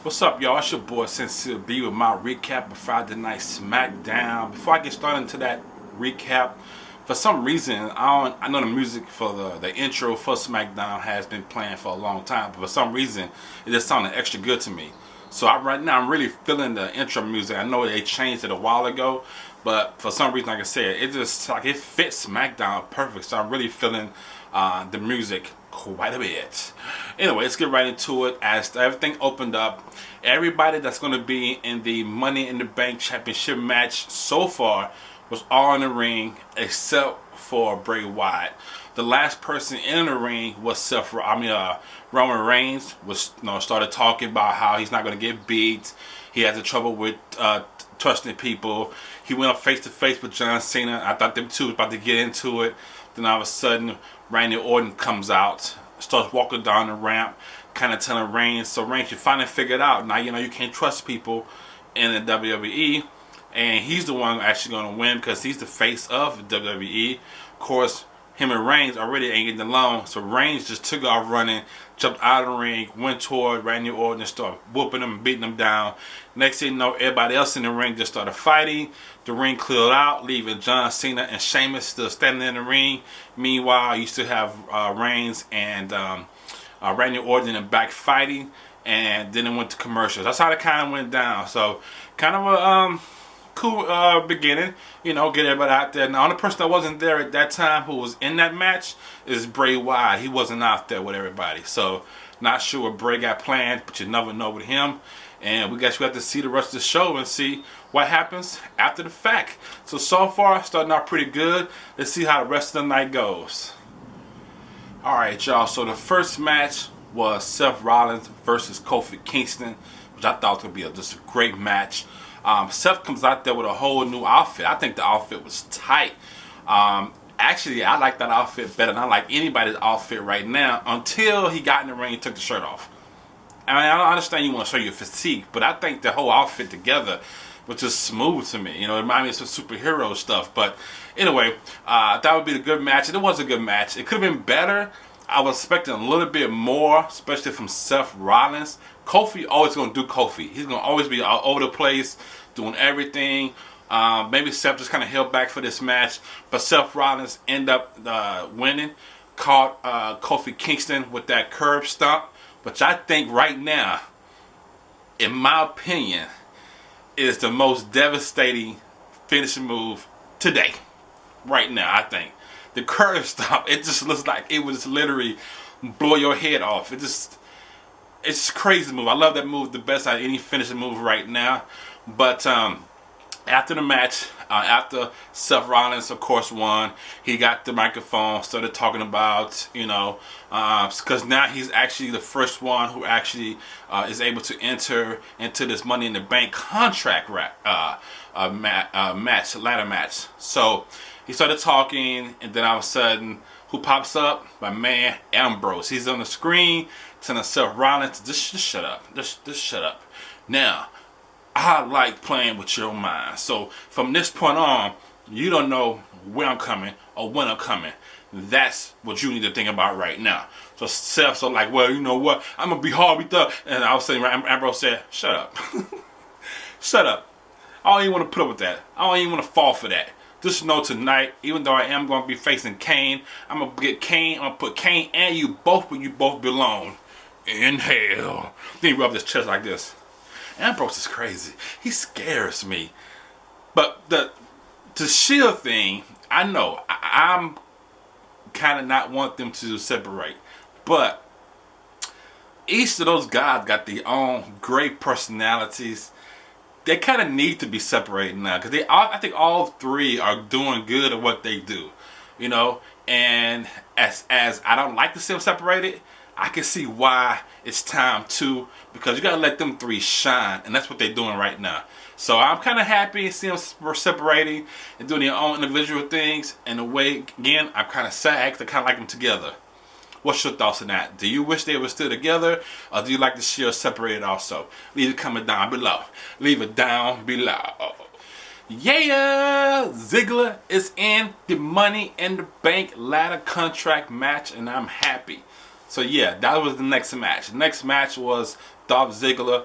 What's up, y'all? It's your boy Sincere B with my recap of Friday Night Smackdown. Before I get started into that recap, for some reason I know the music for the intro for Smackdown has been playing for a long time, but for some reason it just sounded extra good to me. So right now I'm really feeling the intro music. I know they changed it a while ago, but for some reason, like I said, it just like it fits Smackdown perfect. So I'm really feeling the music quite a bit. Anyway, let's get right into it. As everything opened up, everybody that's going to be in the Money in the Bank Championship match so far was all in the ring except for Bray Wyatt. The last person in the ring was Roman Reigns was started talking about how he's not going to get beat. He has trouble with trusting people. He went up face to face with John Cena. I thought them two was about to get into it. Then all of a sudden, Randy Orton comes out, starts walking down the ramp, kind of telling Reigns, so Reigns, you finally figured out, now you know you can't trust people in the WWE, and he's the one actually going to win because he's the face of the WWE. Of course, him and Reigns already ain't getting along, so Reigns just took off running, jumped out of the ring, went toward Randy Orton and started whooping him, beating him down. Next thing you know, everybody else in the ring just started fighting. The ring cleared out, leaving John Cena and Sheamus still standing in the ring. Meanwhile, you still have Reigns and Randy Orton in the back fighting, and then it went to commercials. That's how it kind of went down. So, kind of a cool beginning, get everybody out there. Now, the only person that wasn't there at that time who was in that match is Bray Wyatt. He wasn't out there with everybody, so not sure what Bray got planned, but you never know with him. And we have to see the rest of the show and see what happens after the fact. So far, starting out pretty good. Let's see how the rest of the night goes. Alright, y'all, so the first match was Seth Rollins versus Kofi Kingston, which I thought would be just a great match. Seth comes out there with a whole new outfit. I think the outfit was tight. Actually, I like that outfit better than I like anybody's outfit right now until he got in the ring and took the shirt off. I mean, I understand you want to show your physique, but I think the whole outfit together was just smooth to me. It reminded me of some superhero stuff. But anyway, that would be a good match. And it was a good match. It could have been better. I was expecting a little bit more, especially from Seth Rollins. Kofi always going to do Kofi. He's going to always be all over the place, doing everything. Maybe Seth just kind of held back for this match. But Seth Rollins ended up winning. Caught Kofi Kingston with that curb stomp, which I think right now, in my opinion, is the most devastating finishing move today. Right now, I think. The curb stomp, it just looks like it was literally blow your head off. It's a crazy move. I love that move the best out of any finishing move right now. But after the match, after Seth Rollins, of course, won, he got the microphone, started talking about, because now he's actually the first one who actually is able to enter into this Money in the Bank contract match, ladder match. So he started talking, and then all of a sudden, who pops up? My man, Ambrose. He's on the screen telling Seth Rollins, just shut up. Just shut up. Now, I like playing with your mind. So from this point on, you don't know where I'm coming or when I'm coming. That's what you need to think about right now. So Seth's like, well, you know what? I'm going to be hard with that. And I was saying, Ambrose said, shut up. Shut up. I don't even want to put up with that. I don't even want to fall for that. Just know tonight, even though I am going to be facing Kane, I'm going to get Kane. I'm going to put Kane and you both where you both belong. In hell. Then he rubbed his chest like this. Ambrose is crazy. He scares me. But the Shield thing, I know. I'm kind of not want them to separate. But each of those guys got their own great personalities. They kind of need to be separated now. Because I think all three are doing good at what they do. And as I don't like to see them separated, I can see why it's time to, because you got to let them three shine, and that's what they're doing right now. So I'm kind of happy seeing them separating and doing their own individual things. And the way, again, I'm kind of sad because I kind of like them together. What's your thoughts on that? Do you wish they were still together, or do you like the Shield separated also? Leave it coming down below. Leave it down below. Yeah, Ziggler is in the Money in the Bank ladder contract match, and I'm happy. So yeah, that was the next match. The next match was Dolph Ziggler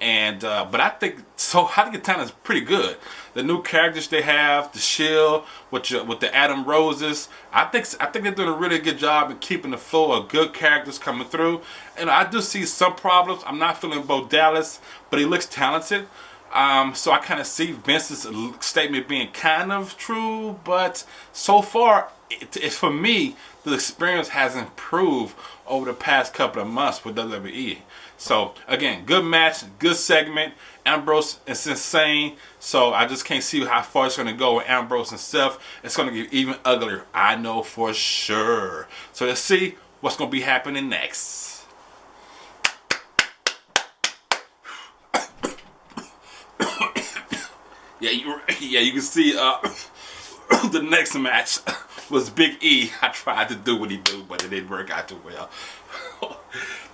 And but I think so. I think the talent is pretty good. The new characters they have, the Shield with the Adam Roses. I think they're doing a really good job in keeping the flow of good characters coming through. And I do see some problems. I'm not feeling Bo Dallas, but he looks talented. So I kind of see Vince's statement being kind of true, but so far, for me, the experience has improved over the past couple of months with WWE. So again, good match, good segment. Ambrose is insane, so I just can't see how far it's going to go with Ambrose and Seth. It's going to get even uglier, I know for sure. So let's see what's going to be happening next. Yeah, you can see the next match was Big E. I tried to do what he do, but it didn't work out too well.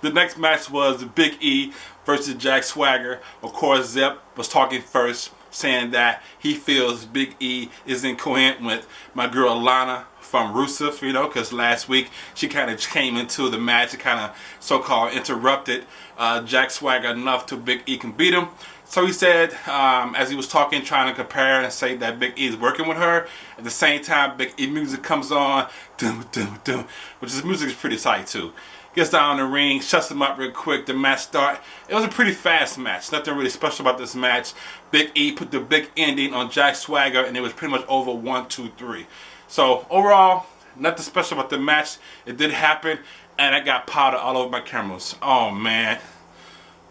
The next match was Big E versus Jack Swagger. Of course, Zep was talking first, saying that he feels Big E is incoherent with my girl Lana from Rusev, you know, because last week she kind of came into the match and kind of so-called interrupted Jack Swagger enough to Big E can beat him. So he said, as he was talking, trying to compare and say that Big E is working with her. At the same time, Big E music comes on, which is music is pretty tight too. Gets down in the ring, shuts him up real quick. The match start. It was a pretty fast match. Nothing really special about this match. Big E put the big ending on Jack Swagger, and it was pretty much over 1, 2, 3. So overall, nothing special about the match. It did happen, and I got powder all over my cameras. Oh man.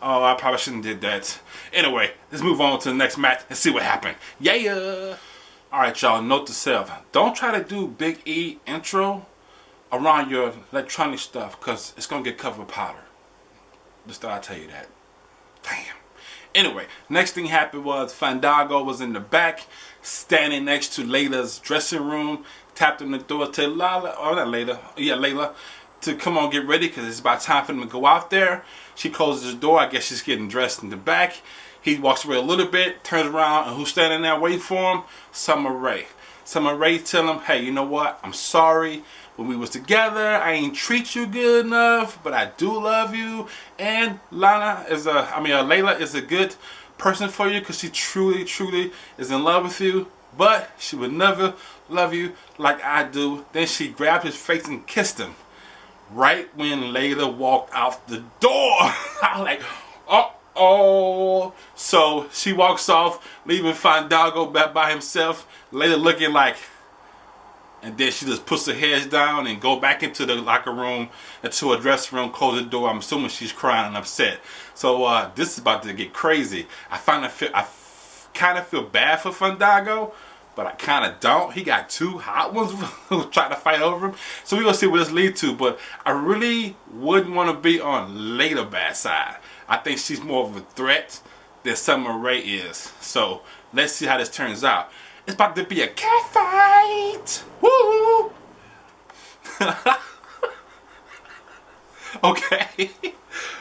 Oh, I probably shouldn't have did that. Anyway, let's move on to the next match and see what happened. Yeah. All right, y'all. Note to self: don't try to do Big E intro around your electronic stuff, because it's gonna get covered with powder. Just thought I'd tell you that. Damn. Anyway, next thing happened was Fandango was in the back, standing next to Layla's dressing room, tapped on the door to Layla, to come on, get ready, because it's about time for them to go out there. She closes the door. I guess she's getting dressed in the back. He walks away a little bit, turns around, and who's standing there waiting for him? Summer Rae. Summer Rae tell him, hey, you know what? I'm sorry. When we was together, I ain't treat you good enough, but I do love you. And Layla is a good person for you, because she truly, truly is in love with you. But she would never love you like I do. Then she grabbed his face and kissed him. Right when Layla walked out the door. I'm like, uh-oh. So she walks off, leaving Fandango back by himself. Layla looking like, and then she just puts her head down and go back into the locker room, into her dressing room, close the door. I'm assuming she's crying and upset. So this is about to get crazy. I kind of feel bad for Fandango, but I kind of don't. He got two hot ones who trying to fight over him. So we're going to see what this leads to. But I really wouldn't want to be on Layla's bad side. I think she's more of a threat than Summer Rae is. So let's see how this turns out. It's about to be a cat fight. Woo! Okay.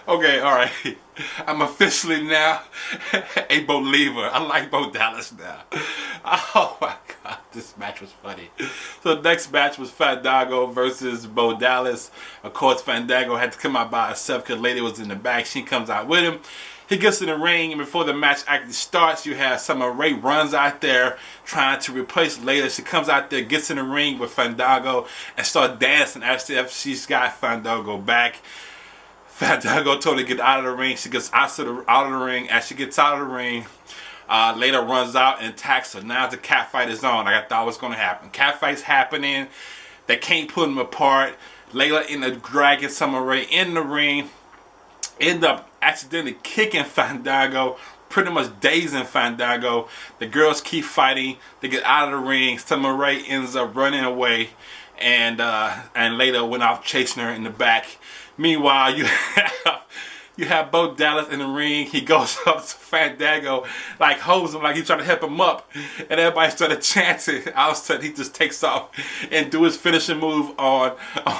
Okay, alright. I'm officially now a believer. I like Bo Dallas now. Oh my god, this match was funny. So the next match was Fandango versus Bo Dallas. Of course, Fandango had to come out by herself because Lady was in the back. She comes out with him. He gets in the ring, and before the match actually starts, you have Summer Rae runs out there trying to replace Layla. She comes out there, gets in the ring with Fandango, and starts dancing after she's got Fandango back. Fandango told her to get out of the ring. She gets out of the ring. As she gets out of the ring, Layla runs out and attacks her. Now the cat fight is on. Like I thought was going to happen. Cat fight's happening. They can't put them apart. Layla in the dragon, Summer Rae in the ring. End up accidentally kicking Fandango, pretty much dazing Fandango. The girls keep fighting. They get out of the ring. Summer Rae ends up running away, and Layla went off chasing her in the back. Meanwhile, you have Bo Dallas in the ring. He goes up to Fandango, like holds him like he's trying to help him up, and everybody started chanting. All of a sudden, he just takes off and do his finishing move on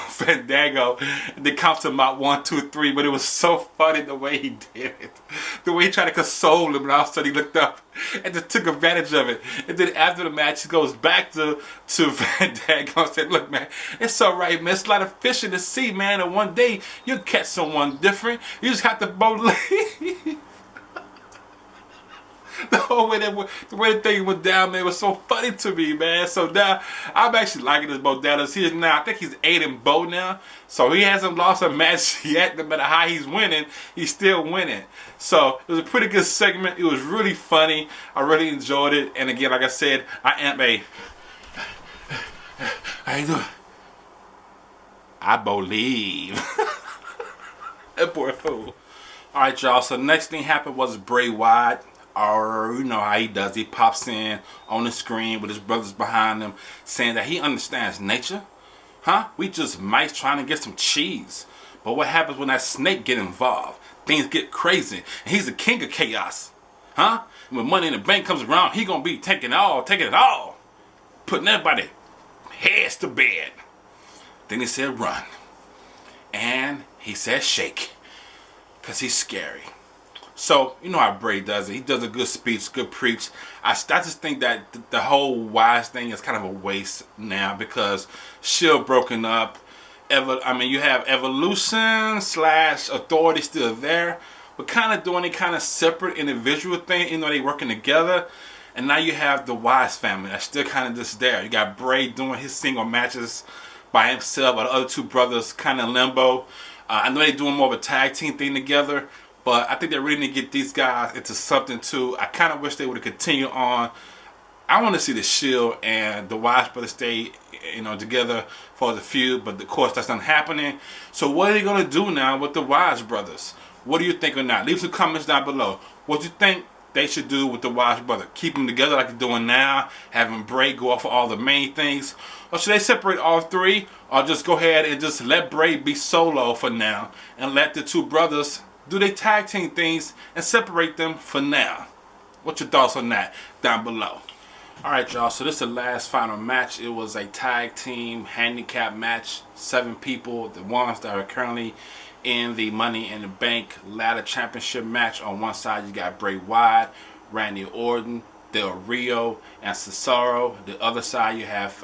Fandango. And they counts him out 1, 2, 3. But it was so funny the way he did it, the way he tried to console him, and all of a sudden he looked up and just took advantage of it. And then after the match, he goes back to Fandango and said, "Look, man, it's all right, man. It's a lot of fish in the sea, man. And one day you'll catch someone different. You just have to boldly." The way the thing went down, man, was so funny to me, man. So now I'm actually liking this Bo Dallas. He is now, I think he's 8-0 now. So he hasn't lost a match yet. No matter how he's winning, he's still winning. So it was a pretty good segment. It was really funny. I really enjoyed it. And again, like I said, I am a how you doing? I believe. That poor fool. Alright, y'all. So the next thing happened was Bray Wyatt. Or you know how he does. He pops in on the screen with his brothers behind him, saying that he understands nature. Huh? We just mice trying to get some cheese. But what happens when that snake get involved? Things get crazy. And he's the king of chaos. Huh? And when Money in the Bank comes around, he gonna be taking it all. Putting everybody heads to bed. Then he said run. And he said shake. Because he's scary. So, you know how Bray does it. He does a good speech, good preach. I just think that the whole Wise thing is kind of a waste now because Shield broken up. You have Evolution / Authority still there. But kind of doing a kind of separate individual thing, even though they working together. And now you have the Wise family that's still kind of just there. You got Bray doing his single matches by himself, while the other two brothers kind of limbo. I know they're doing more of a tag team thing together. But I think they really need to get these guys into something too. I kind of wish they would have continued on. I want to see the Shield and the Wise brothers stay, together for the feud. But of course, that's not happening. So what are they going to do now with the Wise brothers? What do you think on that? Leave some comments down below. What do you think they should do with the Wise brothers? Keep them together like they're doing now, having Bray go off of all the main things, or should they separate all three, or just go ahead and just let Bray be solo for now and let the two brothers do they tag team things and separate them for now? What's your thoughts on that down below? Alright, y'all, so this is the last final match. It was a tag team handicap match. 7 people, the ones that are currently in the Money in the Bank ladder championship match. On one side you got Bray Wyatt, Randy Orton, Del Rio, and Cesaro. The other side you have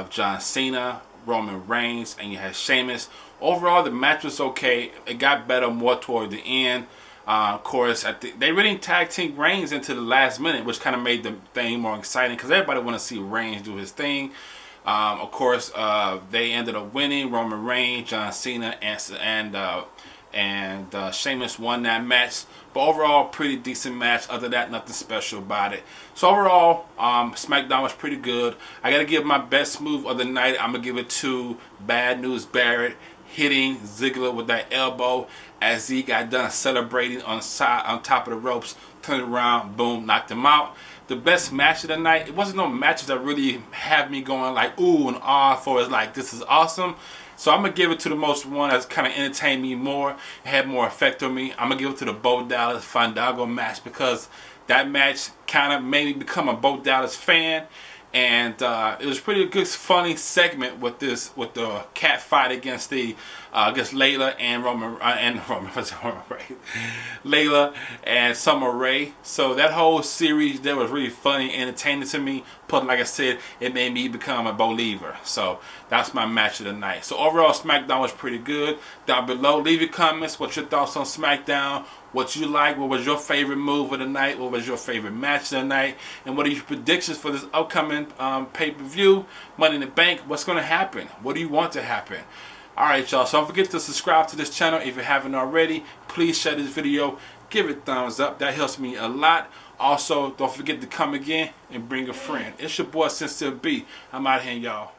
John Cena, Roman Reigns, and you have Sheamus. Overall, the match was okay. It got better more toward the end. Of course, they really tag team Reigns into the last minute, which kind of made the thing more exciting because everybody want to see Reigns do his thing. Of course, they ended up winning. Roman Reigns, John Cena, and Sheamus won that match. But overall, pretty decent match. Other than that, nothing special about it. So overall, SmackDown was pretty good. I got to give my best move of the night. I'm going to give it to Bad News Barrett hitting Ziggler with that elbow as he got done celebrating on top of the ropes. Turned around, boom, knocked him out. The best match of the night. It wasn't no matches that really have me going like ooh and ah for it's like this is awesome. So I'm going to give it to the most one that's kind of entertained me more, had more effect on me. I'm going to give it to the Bo Dallas Fandango match because that match kind of made me become a Bo Dallas fan. And it was pretty good, funny segment with the cat fight against Layla and Layla and Summer Rae. So that whole series that was really funny, entertaining to me. But like I said, it made me become a believer. So that's my match of the night. So overall, SmackDown was pretty good. Down below, leave your comments. What's your thoughts on SmackDown? What you like? What was your favorite move of the night? What was your favorite match of the night? And what are your predictions for this upcoming pay-per-view, Money in the Bank? What's going to happen? What do you want to happen? Alright, y'all. So don't forget to subscribe to this channel if you haven't already. Please share this video. Give it a thumbs up. That helps me a lot. Also, don't forget to come again and bring a friend. It's your boy Sincere B. I'm out here, y'all.